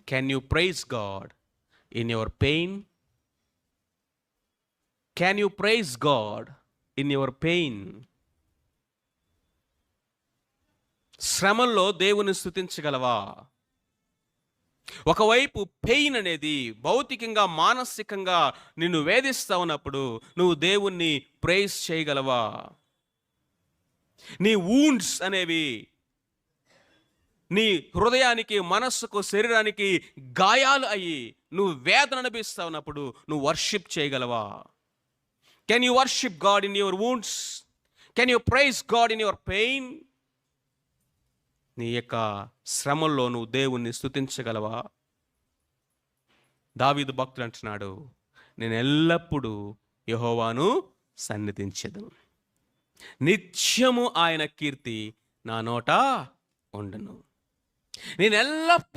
Can you praise God in your pain? Can you praise God in your pain? శ్రమల్లో దేవుని స్తుతించగలవా? ఒకవైపు pain అనేది భౌతికంగా మానసికంగా నిన్ను వేధిస్తా ఉన్నప్పుడు నువ్వు దేవుణ్ణి ప్రైజ్ చేయగలవా? నీ వూండ్స్ అనేవి నీ హృదయానికి, మనస్సుకు, శరీరానికి గాయాలు అయ్యి నువ్వు వేదన అనిపిస్తా ఉన్నప్పుడు నువ్వు వర్షిప్ చేయగలవా? Can you worship God in your wounds? Can you praise God in your pain? నీ యొక్క శ్రమల్లో నువ్వు దేవుణ్ణి స్తుతించగలవా? దావీదు భక్తుడు అంటున్నాడు, నేను ఎల్లప్పుడూ యెహోవాను సన్నిధించెదను, నిత్యము ఆయన కీర్తి నా నోట ఉండును. నేను ఎల్లప్పుడూ